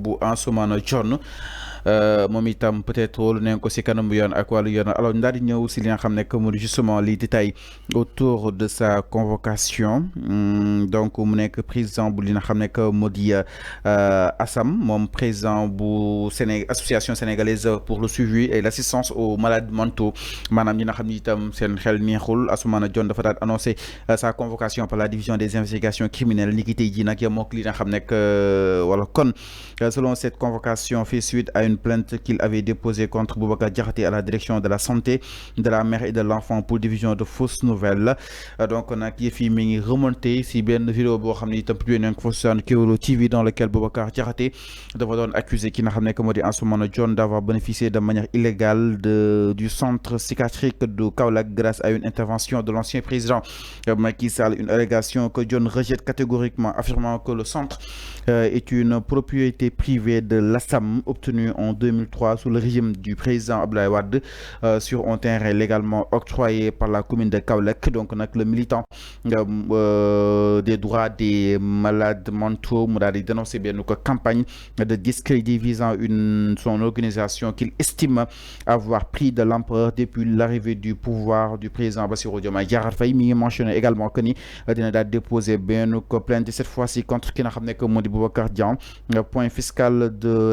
bu Ansoumana Dione moom itam peut-être wóolu nañ ko si kanamu yoon ak wàllu yoon alors daal di ñëw si li nga xam ne que mu justement les détails autour de sa convocation donc mu nekk président bu li nga xam ne que moo di ASAM moom président bu association sénégalaise pour le suivi et l'assistance aux malades mentaux maanaam ñi nga xam ne itam seen xel neexul Ansoumana Dione dafa daal annoncé sa convocation par la division des investigations criminelles ni ki tey jii nag yow mook li nga xam ne que wala kon selon cette convocation fait suite à une plainte qu'il avait déposée contre Boubacar Diakhaté à la direction de la santé de la mère et de l'enfant pour diffusion de fausses nouvelles donc nag yëf yi mi ngi remonté si benn vidéo boo xam ne itam publié nañ ko sur Kéwoulo TV dans lequel Boubacar Diakhaté dafa doon accusé ki nga xam ne que moo di Ansoumana Dione d'avoir bénéficié de manière illégale du centre psychiatrique de Kaolack grâce à une intervention de l'ancien président Macky Sall, une allégation que Dione rejette catégoriquement, affirmant que le centre est une propriété privée de l'ASAM obtenue en 2003 sous le régime du président Abdoulaye Wade sur un terrain légalement octroyé par la commune de Kaolack. Donc le militant des droits des malades mentaux mu daal di dénoncé benn campagne de discrédit visant son organisation qu'il estime avoir pris de l'ampleur depuis l'arrivée du pouvoir du président Bassirou Diomaye Diakhar Faye. Mi ngi mentionné également que ni dina daal déposer benn plainte cette fois-ci contre ki nga xam ne que moo di Boubacar Diagne point fiscal de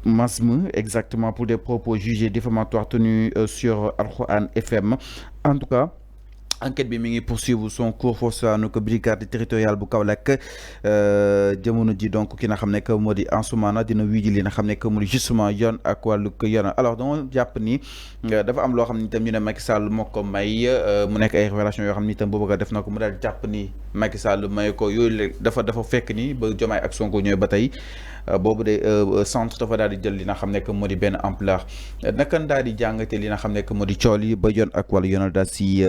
masme exactement pour des propos jugés diffamatoires tenus sur Alxuraan FM. En tout cas enquête bi mi ngi poursuivre son cours foofu nu ko brigade territoriale bu Kaolack jamono ji donc ki nga xam ne que moo di Ansoumana dina wiiji li nga xam ne que moo di justement yoon ak wàllu yoon. alors dama jàpp ni dafa am loo xam ne itam ñu ne Macky Sall moo ko may mu nekk ay révélation yoo xam ne itam boobu def na ko mu daal jàpp ni Macky Sall may ko yooyu dafa fekk ni ba Diomaye ak Sonko ñëwee ba tey boobu de centre dafa daal di jël li nga xam ne que moo di benn ampleur naka daal di jàngate li nga xam ne que moo di cool yi ba yoon ak wàllu yoonal daal si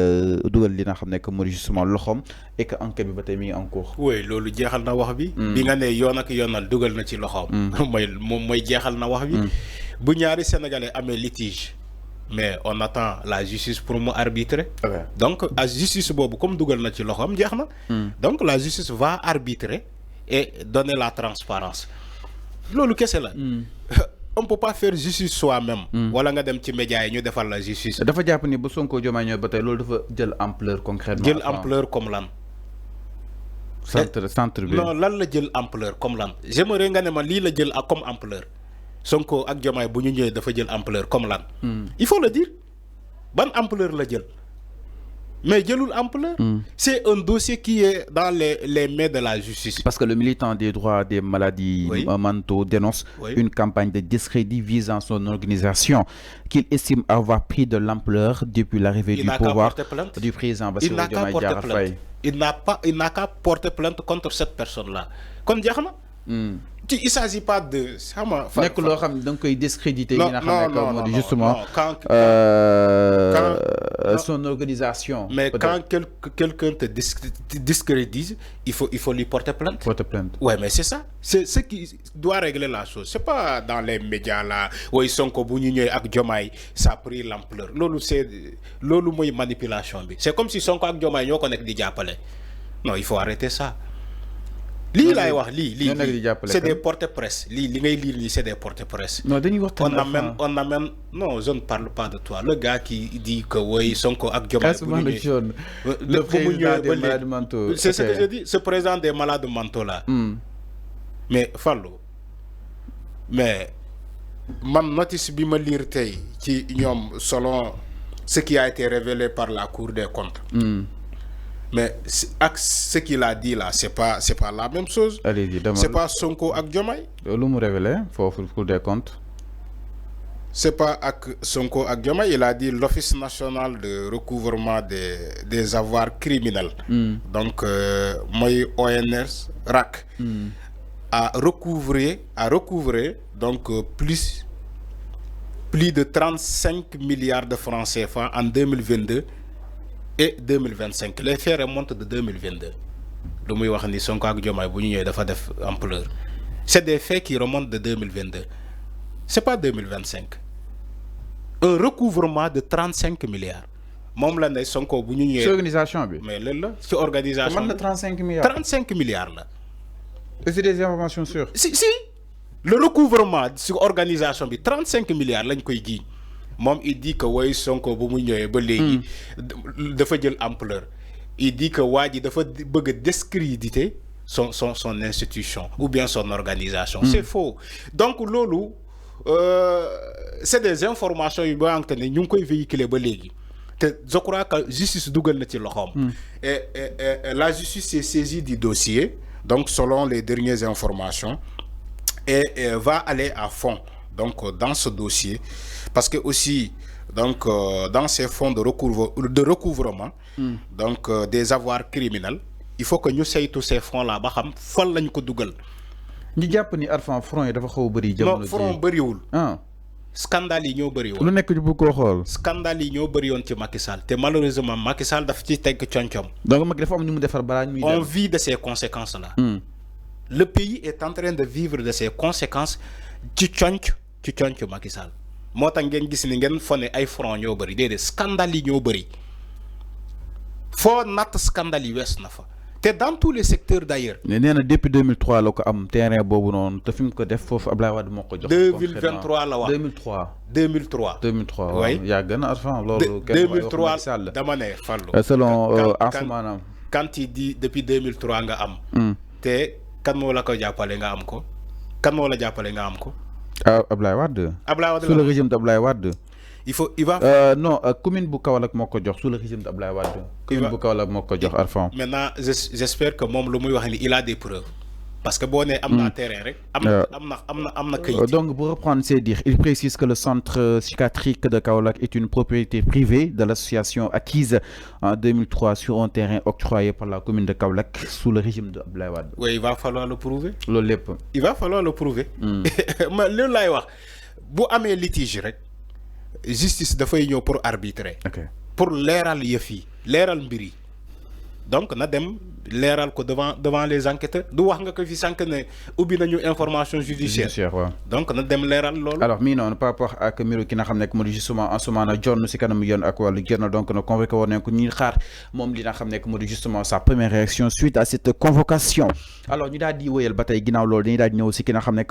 dugal li nga xam ne que moo di justement loxoom et que enquête bi ba tey mi ngi en cours. oui loolu jeexal na wax bi. bi nga ne yoon ak yoonal dugal na ci loxoom. mooy jeexal na wax bi. bu ñaari sénégalais amee litige. mais on attend la justice pour mu arbitrer. donc la justice boobu comme dugal na ci loxoom jeex na. donc la justice va arbitrer et donner la transparence loolu kese la. on peut pas faire justice soi-même. wala nga dem ci médias yi ñu defal la justice. dafa jàpp ni bu Sonko Diomaye ñëw ba tey loolu dafa jël ampleur concrètement. jël ampleur comme lan. centre bi. non lan la jël ampleur comme lan. j'aimerais nga ne ma lii la jël comme ampleur Sonko ak Diomaye bu ñu ñëwee dafa jël ampleur comme lan. il faut le dire ban ampleur la jël. mais jëlul ampleur. C'est un dossier qui est dans les mains de la justice. Parce que le militant des droits des maladies mentaux dénonce une campagne de discrédit visant son organisation qu'il estime avoir pris de l'ampleur depuis l'arrivée du pouvoir du président Bassirou Diomaye Diakhar Faye. Il n'a qu'à porter plainte contre cette personne-là. Comme Diakhar il ne s'agit pas de nekk loo xam ne da nga koy discréditer yi nga xam ne moo di justement son organisation. Mais quand quelqu'un te discrédite, il faut lui porter plainte. Ouais, mais c'est ça. C'est ce qui doit régler la chose. C'est pas dans les médias là où ils sont comme Bounigné ak Diomaye, ça a pris l'ampleur. Lolo c'est moy manipulation bi. C'est comme si Sonko ak Diomaye ñoo ko nek di jappalé. Non, il faut arrêter ça. Lii laay wax lii c'est des porte-presse li ngay lire lii c'est des porte-presse. Non dañuy waxtaan on amène non je ne parle pas de toi le gars qui dit que oui Sonko ak Diomaye le président des malades mentaux. C'est ce que je dis, ce président des malades mentaux là. Mais Fallou mais man notice bi ma lire tey ci ñoom selon ce qui a été révélé par la Cour des comptes. Mais ce qu'il a dit là, c'est pas la même chose. C'est pas Sonko ak Diomaye. Lu mu révélé foofu Cour des comptes. C'est pas ak Sonko ak Diomaye, il a dit l'Office national de recouvrement des avoirs criminels. Donc mooy ONS RAC a recouvré donc plus de 35 milliards de francs CFA en 2022. Et 2025 les faits remontent de 2022 lu muy wax ni Sonko ak Diomaye bu ñu ñëwee dafa def ampleur c'est des faits qui remontent de 2022 c'est pas 2025 un recouvrement de 35 milliards moom la ne Sonko bu ñu ñëwee. ci organisation bi. mais loolu la ci organisation bi. 35 milliards 35 milliards là. Et c'est des informations sûres. Si le recouvrement sur organisation bi 35 milliards lañ koy gi. Moom il dit que way Sonko bu mu ñëwee ba léegi dafa jël ampleur. Il dit que waa ji dafa bëgg discréditer son institution ou bien son organisation. C'est faux. Donc lolu c'est des informations yu ba nga ne ñu ngi koy véhiculer ba léegi. Te je crois que justice dugal na ci loxoom. Et la justice s'est saisie du dossier donc selon les dernières informations et va aller à fond donc dans ce dossier parce que aussi donc dans ces fonds de recouvrement donc des avoirs criminels il faut que ñu saytu ces fonds là ba xam fan lañ ko dugal. ñu jàpp ni Arfan front yi dafa xaw a bëri jamono ji. non front bëriwul. ah scandale yi ñoo bëri woon. lu nekk bu ko xool. scandale yi ñoo bëri woon ci Macky Sall te malheureusement Macky Sall daf ci teg concom. donc Macky dafa am ñu mu defar balaa ñuy on vit de ces conséquences là. Le pays est en train de vivre de ces conséquences ci conc Macky Sall moo tax ngeen gis ni ngeen fone ay front ñoo bëri déedéet scandale yi ñoo bëri foo natt scandale yi wees na fa te dans tous les secteurs d'ailleurs. nee na depuis 2003 la ko am terrain boobu noonu te fi mu ko def foofu Abdoulaye Wade moo ko jox. 2023 la wax 2003 waaw yàgg na Arfan loolu. 2003 dama ne Fallou. selon Ansoumana. quand il dit depuis 2003 nga am. te kan moo la ko jàppale nga am ko kan moo la jàppale nga am ko. Abdoulaye Wade. Sous le régime d'Abdoulaye Wade. il va. non commune bu Kaolack moo ko jox sous le régime d'Abdoulaye Wade. commune bu Kaolack moo ko jox Arfan. maintenant j'espère que moom lu muy wax ni il a des preuves parce que boo nee am na terrain rek. am na kayit. Donc pour reprendre ses dires, il précise que le centre psychiatrique de Kaolack est une propriété privée de l'association acquise en 2003 sur un terrain octroyé par la commune de Kaolack sous le régime de Abdoulaye Wade. Oui, il va falloir le prouver. loolu lépp. Il va falloir le prouver. mais loolu laay wax bu amee litige rek justice dafay ñëw pour arbitrer. pour leeral yëf yi leeral mbir yi donc na dem leeral ko devant les enquêteurs du wax nga ko fi sànq ne ubbi nañu information judiciaire waaw. donc na dem leeral loolu. alors mi noonu par rapport ak mbiru ki nga xam ne moo di justement Ansoumana Dione si kanam yoon ak wàllu génn donc na convoqué woon nañ ko ñuy xaar moom li nga xam ne moo di justement sa première réaction suite à cette convocation alors ñu daal di wëyal ba tey ginnaaw loolu dañuy daal di ñëw si ki nga xam ne